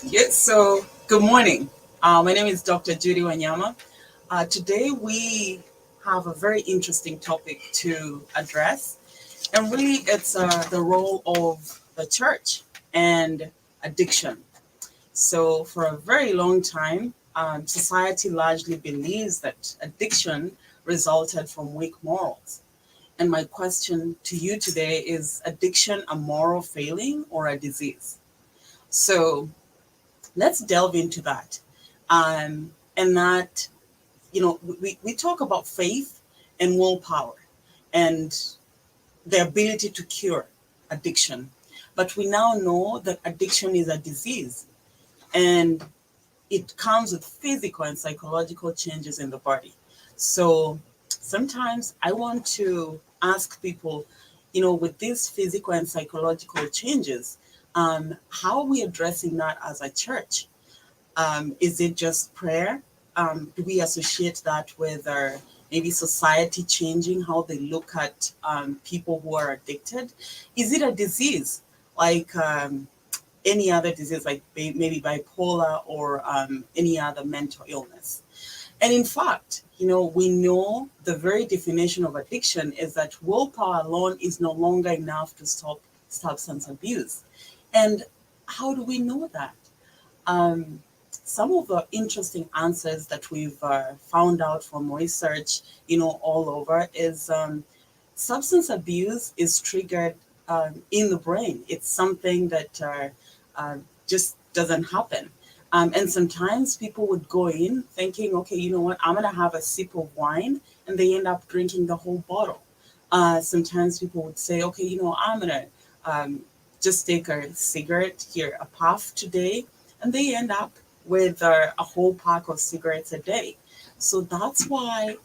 Yes, so good morning. My name is Dr. Judi Wanyama. Today we have a very interesting topic to address, and really it's the role of the church and addiction. So, for a very long time, society largely believes that addiction resulted from weak morals. And my question to you today is addiction a moral failing or a disease? So, let's delve into that. And that, we talk about faith and willpower and the ability to cure addiction. But we now know that addiction is a disease and it comes with physical and psychological changes in the body. So sometimes I want to ask people, with these physical and psychological changes, how are we addressing that as a church? Is it just prayer? Do we associate that with maybe society changing how they look at people who are addicted? Is it a disease like any other disease, like maybe bipolar or any other mental illness? And in fact, we know the very definition of addiction is that willpower alone is no longer enough to stop substance abuse. And how do we know that? Um, some of the interesting answers that we've found out from research, all over is substance abuse is triggered in the brain. It's something that just doesn't happen. And sometimes people would go in thinking, okay, you know what, I'm going to have a sip of wine, and they end up drinking the whole bottle. Sometimes people would say, okay, I'm going to just take a cigarette here, a puff today, and they end up with a whole pack of cigarettes a day. So that's why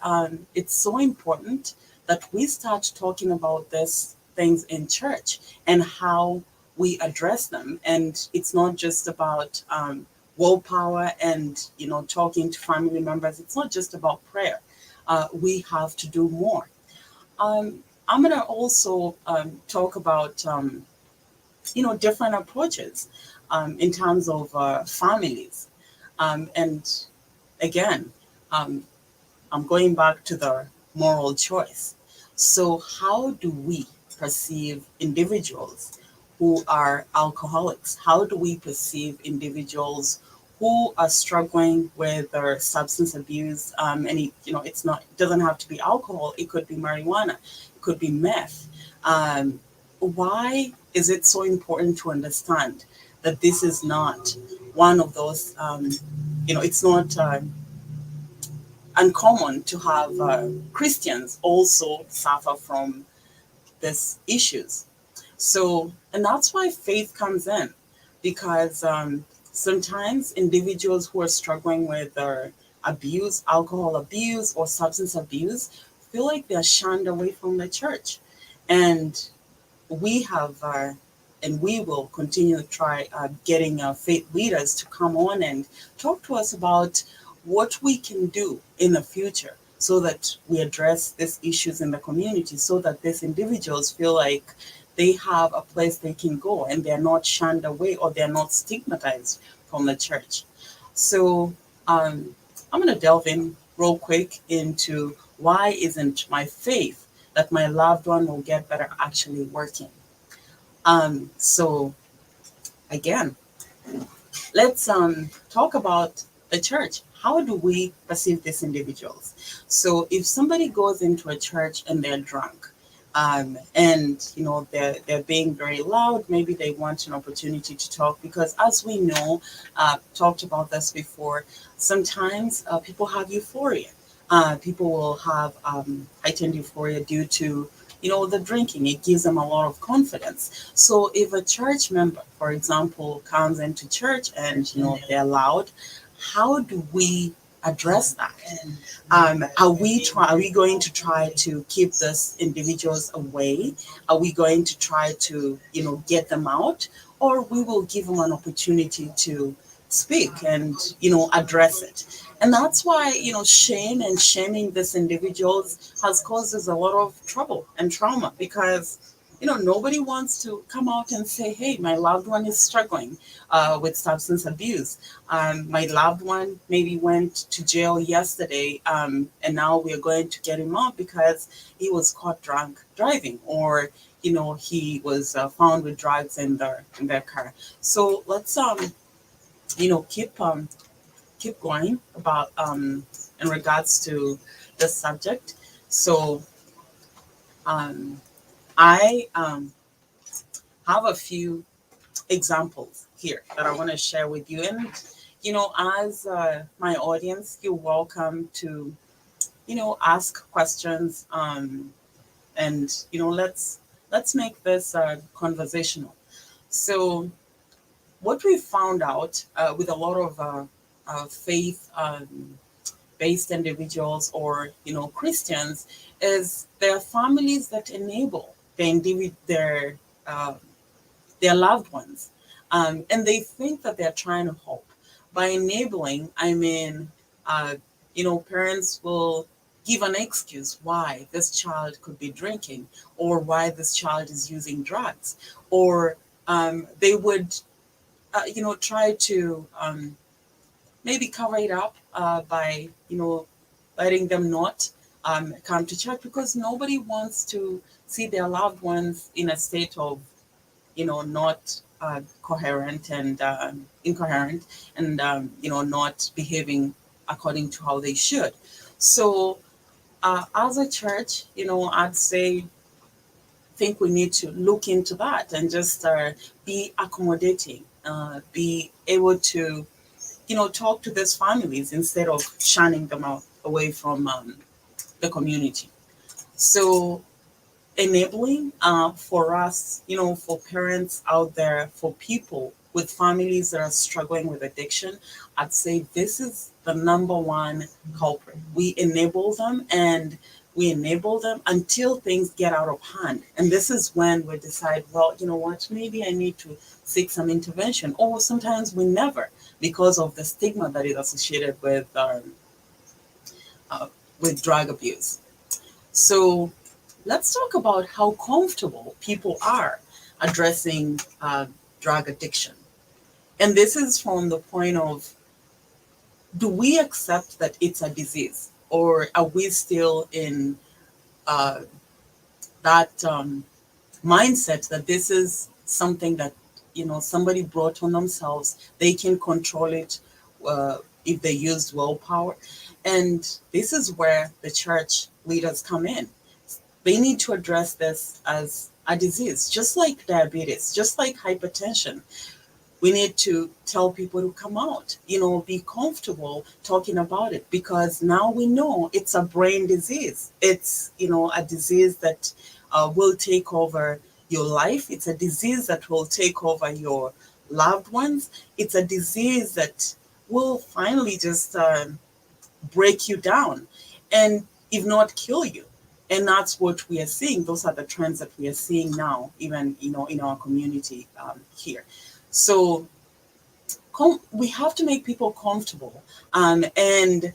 it's so important that we start talking about these things in church and how we address them. And it's not just about willpower and talking to family members. It's not just about prayer. We have to do more. I'm going to also talk about different approaches in terms of families. And again, um, I'm going back to the moral choice. So, how do we perceive individuals who are alcoholics? How do we perceive individuals who are struggling with their substance abuse? And it doesn't have to be alcohol. It could be marijuana. It could be meth. Why is it so important to understand that this is not one of those? It's not uncommon to have Christians also suffer from these issues. So, and that's why faith comes in, because sometimes individuals who are struggling with abuse, alcohol abuse, or substance abuse, feel like they're shunned away from the church. And we have and we will continue to try getting faith leaders to come on and talk to us about what we can do in the future so that we address these issues in the community, so that these individuals feel like they have a place they can go and they're not shunned away or they're not stigmatized from the church. So um, I'm going to delve in real quick into why isn't my faith that my loved one will get better actually working. So again, let's talk about the church. How do we perceive these individuals? So if somebody goes into a church and they're drunk, and they're being very loud, maybe they want an opportunity to talk, because as we know, talked about this before, sometimes people have euphoria. People will have heightened euphoria due to the drinking. It gives them a lot of confidence. So if a church member, for example, comes into church and they're loud, how do we address that? Are we going to try to keep these individuals away? Are we going to try to get them out, or we will give them an opportunity to speak and address it? And that's why shame and shaming these individuals has caused us a lot of trouble and trauma, because nobody wants to come out and say, hey, my loved one is struggling with substance abuse. My loved one maybe went to jail yesterday, and now we are going to get him out because he was caught drunk driving, or he was found with drugs in their car. So let's keep going about in regards to the subject. So um, I have a few examples here that I want to share with you. And, as my audience, you're welcome to, ask questions. And, let's make this conversational. So what we found out with a lot of faith based individuals, or Christians, is there are families that enable uh, their loved ones. And they think that they're trying to help. By enabling, I mean, uh, parents will give an excuse why this child could be drinking, or why this child is using drugs, or they would, try to maybe cover it up by, letting them not come to church, because nobody wants to see their loved ones in a state of, not coherent and incoherent, and not behaving according to how they should. So as a church, I'd say think we need to look into that and just be accommodating, be able to talk to these families instead of shunning them out away from the community. So enabling for us, for parents out there, for people with families that are struggling with addiction, I'd say this is the number one culprit. We enable them, and we enable them until things get out of hand. And this is when we decide, well, you know what, maybe I need to seek some intervention. Or sometimes we never, because of the stigma that is associated with drug abuse. So let's talk about how comfortable people are addressing drug addiction. And this is from the point of, do we accept that it's a disease, or are we still in uh, that mindset that this is something that somebody brought on themselves, they can control it if they used willpower? And this is where the church leaders come in. They need to address this as a disease, just like diabetes, just like hypertension. We need to tell people to come out, be comfortable talking about it, because now we know it's a brain disease. It's, a disease that will take over your life. It's a disease that will take over your loved ones. It's a disease that will finally just break you down, and if not kill you. And that's what we are seeing. Those are the trends that we are seeing now, even in our community here. So we have to make people comfortable, and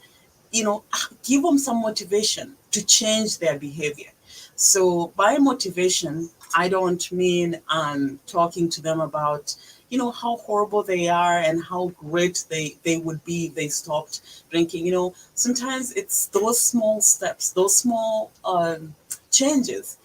give them some motivation to change their behavior. So by motivation, I don't mean talking to them about how horrible they are and how great they would be if they stopped drinking. Sometimes it's those small steps, those small changes.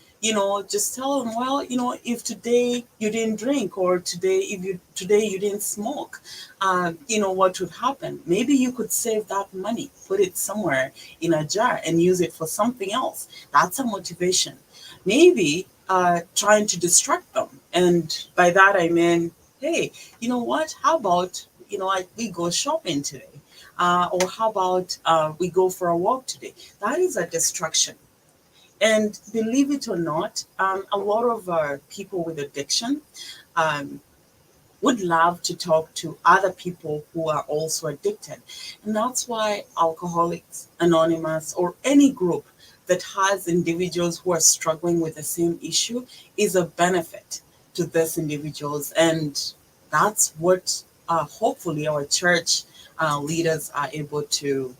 Just tell them, well, if today you didn't drink, or today you didn't smoke, what would happen? Maybe you could save that money, put it somewhere in a jar and use it for something else. That's a motivation. Maybe trying to distract them. And by that, I mean, hey, you know what? How about, we go shopping today? Or how about we go for a walk today? That is a distraction. And believe it or not, a lot of people with addiction um, would love to talk to other people who are also addicted. And that's why Alcoholics Anonymous, or any group that has individuals who are struggling with the same issue, is a benefit to these individuals. And that's what hopefully our church leaders are able to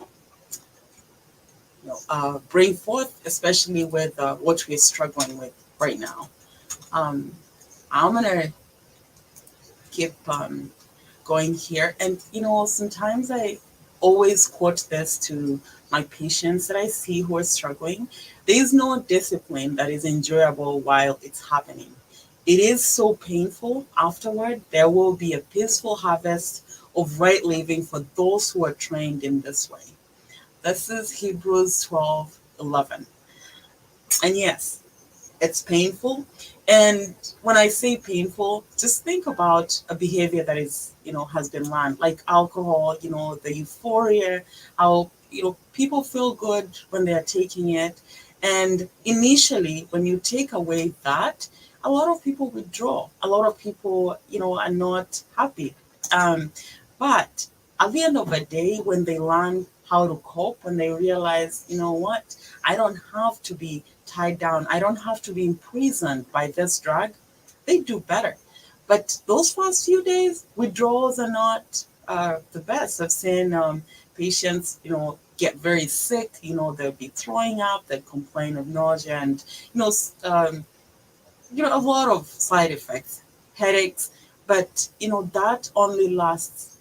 bring forth, especially with what we're struggling with right now. Um, I'm gonna keep going here. And, sometimes I always quote this to my patients that I see who are struggling. There is no discipline that is enjoyable while it's happening. It is so painful afterward. There will be a peaceful harvest of right living for those who are trained in this way. This is Hebrews 12:11. And yes, it's painful. And when I say painful, just think about a behavior that has been learned, like alcohol, the euphoria, how, people feel good when they're taking it. And initially, when you take away that, a lot of people withdraw. A lot of people, are not happy. Um, but at the end of the day, when they learn how to cope, when they realize, what, I don't have to be tied down, I don't have to be imprisoned by this drug, they do better. But those first few days, withdrawals are not the best. I've seen patients, get very sick. They'll be throwing up, they'll complain of nausea, and a lot of side effects, headaches. But that only lasts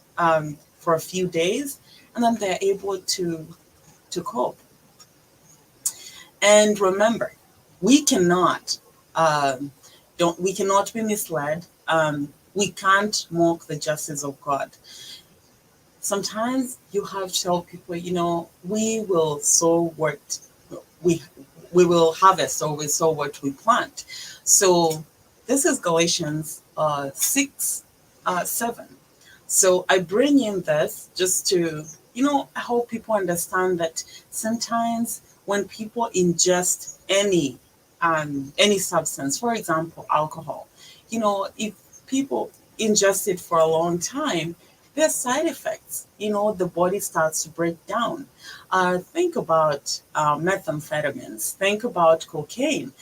for a few days, and then they're able to cope. And remember, we cannot don't we cannot be misled. We can't mock the justice of God. Sometimes you have to tell people, we will sow what we we will harvest, or we sow what we plant. So this is Galatians 6:7. So I bring in this just to, help people understand that sometimes when people ingest any substance, for example, alcohol, if people ingest it for a long time, there's side effects. The body starts to break down. Think about methamphetamines. Think about cocaine.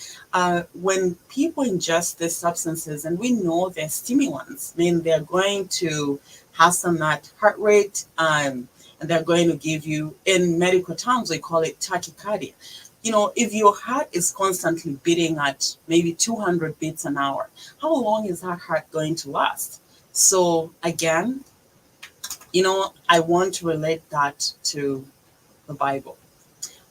When people ingest these substances, and we know they're stimulants, I mean, they're going to hasten that heart rate, and they're going to give you, in medical terms, we call it tachycardia. If your heart is constantly beating at maybe 200 beats an hour, how long is that heart going to last? So again, I want to relate that to the Bible.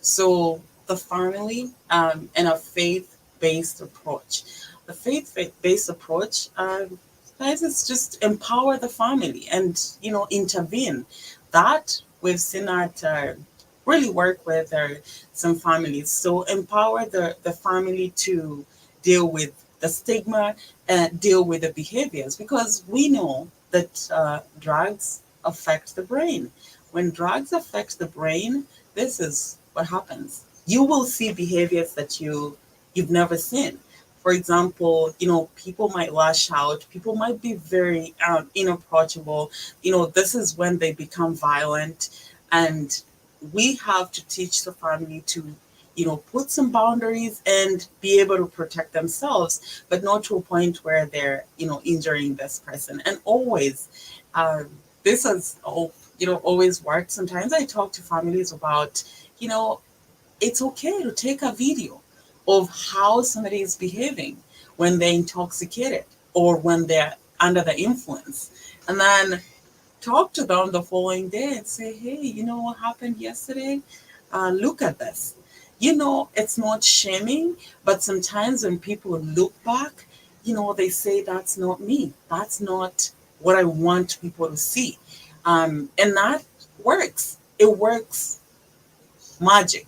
So the family and a faith-based approach. The faith-based approach, guys, is just empower the family and intervene. That we've seen that really work with some families. So empower the family to deal with the stigma and deal with the behaviors, because we know that drugs affect the brain. When drugs affect the brain, this is what happens. You will see behaviors that you've never seen. For example, people might lash out. People might be very inapproachable. This is when they become violent, and we have to teach the family to, put some boundaries and be able to protect themselves, but not to a point where they're, injuring this person. And always, this has, always worked. Sometimes I talk to families about, it's okay to take a video of how somebody is behaving when they're intoxicated or when they're under the influence. And then talk to them the following day and say, hey, you know what happened yesterday? Look at this. It's not shaming, but sometimes when people look back, they say, that's not me. That's not what I want people to see. And that works. It works magic.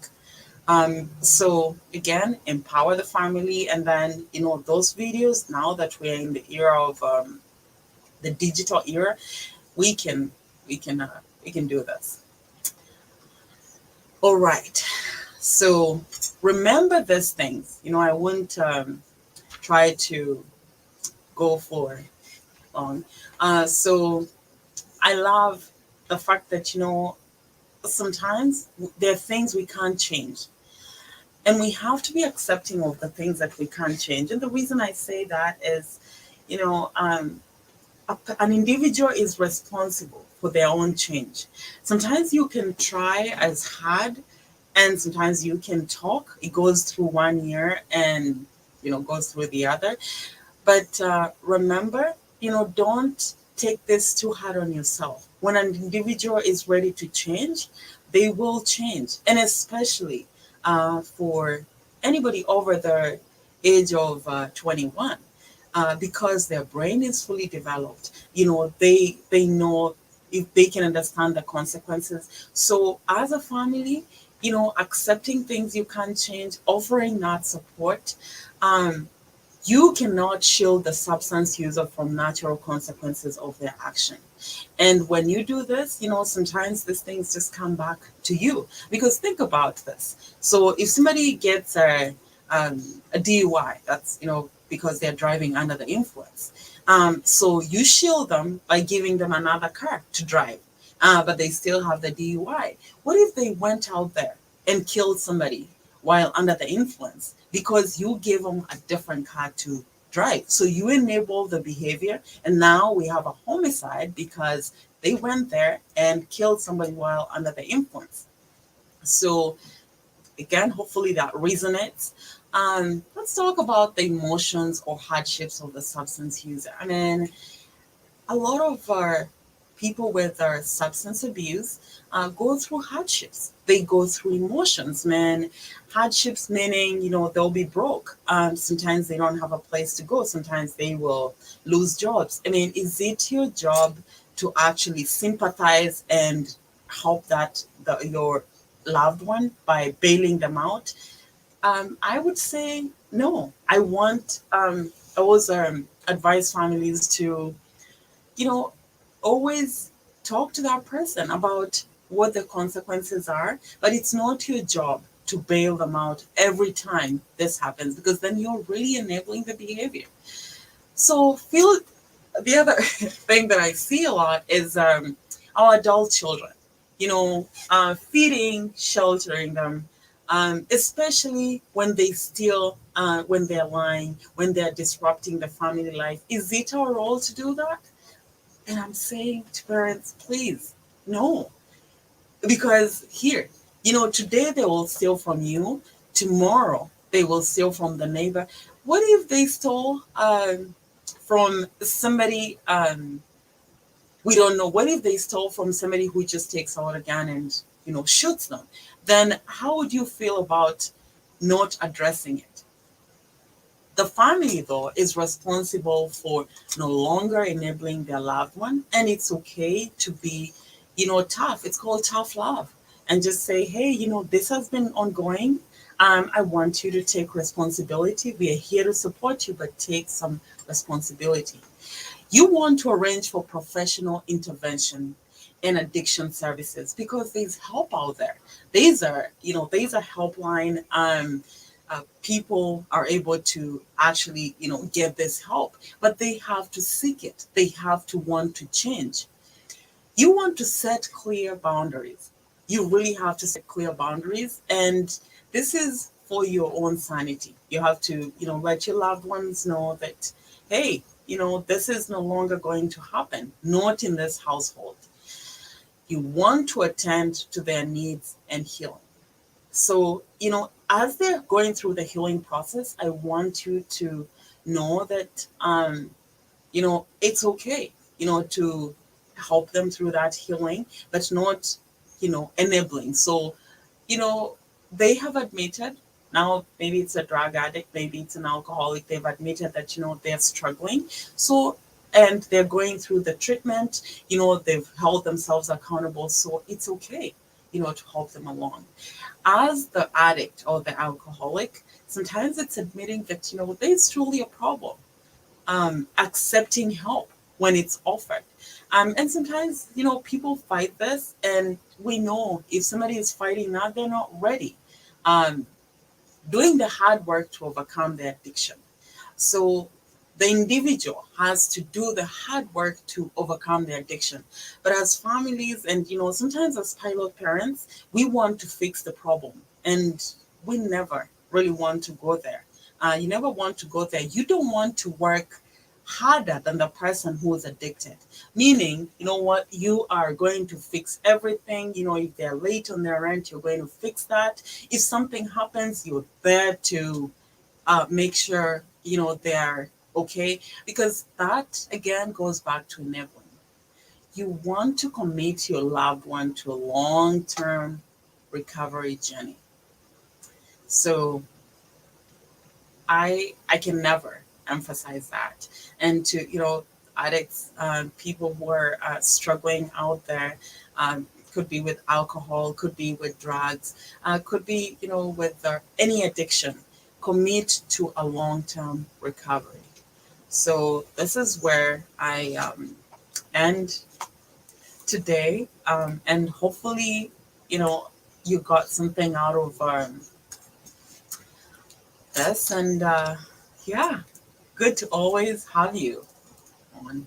So again, empower the family, and then, those videos, now that we're in the era of the digital era, we can we can we can do this. All right. So remember these things. I wouldn't try to go for long. So I love the fact that sometimes there are things we can't change. And we have to be accepting of the things that we can't change. And the reason I say that is, an individual is responsible for their own change. Sometimes you can try as hard, and sometimes you can talk. It goes through 1 year, and goes through the other. But remember, don't take this too hard on yourself. When an individual is ready to change, they will change. And especially for anybody over the age of 21, because their brain is fully developed, they know if they can understand the consequences. So as a family, accepting things you can't change, offering that support, um, you cannot shield the substance user from natural consequences of their action. And when you do this, sometimes these things just come back to you. Because think about this. So if somebody gets a DUI, that's, because they're driving under the influence. So you shield them by giving them another car to drive, but they still have the DUI. What if they went out there and killed somebody while under the influence because you gave them a different car to drive? So you enable the behavior, and now we have a homicide because they went there and killed somebody while under the influence. So again, hopefully that resonates. Let's talk about the emotions or hardships of the substance user. I mean, a lot of our people with our substance abuse go through hardships. They go through emotions, man. Hardships meaning, they'll be broke. Sometimes they don't have a place to go. Sometimes they will lose jobs. I mean, is it your job to actually sympathize and help your loved one by bailing them out? I would say no. I always advise families to, you know, always talk to that person about what the consequences are, but it's not your job to bail them out every time this happens, because then you're really enabling the behavior. So feel the other thing that I see a lot is our adult children, feeding, sheltering them, especially when they steal, when they're lying, when they're disrupting the family life. Is it our role to do that? And I'm saying to parents, please, no. Because here, today they will steal from you, tomorrow they will steal from the neighbor. What if they stole from somebody we don't know? What if they stole from somebody who just takes out a gun and, shoots them? Then how would you feel about not addressing it? The family, though, is responsible for no longer enabling their loved one. And it's okay to be, tough. It's called tough love. And just say, hey, this has been ongoing. I want you to take responsibility. We are here to support you, but take some responsibility. You want to arrange for professional intervention in addiction services, because there's help out there. There's a helpline. People are able to actually, get this help, but they have to seek it. They have to want to change. You want to set clear boundaries. You really have to set clear boundaries. And this is for your own sanity. You have to, let your loved ones know that, hey, this is no longer going to happen, not in this household. You want to attend to their needs and healing. So, as they're going through the healing process, I want you to know that, it's okay, to help them through that healing, but not, enabling. So, you know, they have admitted, now maybe it's a drug addict, maybe it's an alcoholic, they've admitted that, they're struggling. So, and they're going through the treatment, they've held themselves accountable. So it's okay, to help them along. As the addict or the alcoholic, sometimes it's admitting that, there's truly a problem, accepting help when it's offered. And sometimes, people fight this, and we know if somebody is fighting that, they're not ready. Um, Doing the hard work to overcome the addiction. So the individual has to do the hard work to overcome the addiction. But as families and, sometimes as pilot parents, we want to fix the problem. And we never really want to go there. You never want to go there. You don't want to work harder than the person who is addicted. Meaning, you know what, you are going to fix everything. If they're late on their rent, you're going to fix that. If something happens, you're there to make sure they're okay, because that again goes back to enabling. You want to commit your loved one to a long-term recovery journey. So I can never emphasize that. And to addicts, people who are struggling out there, could be with alcohol, could be with drugs, could be with any addiction. Commit to a long-term recovery. So this is where I end today, and hopefully, you know, you got something out of this, and yeah, good to always have you on.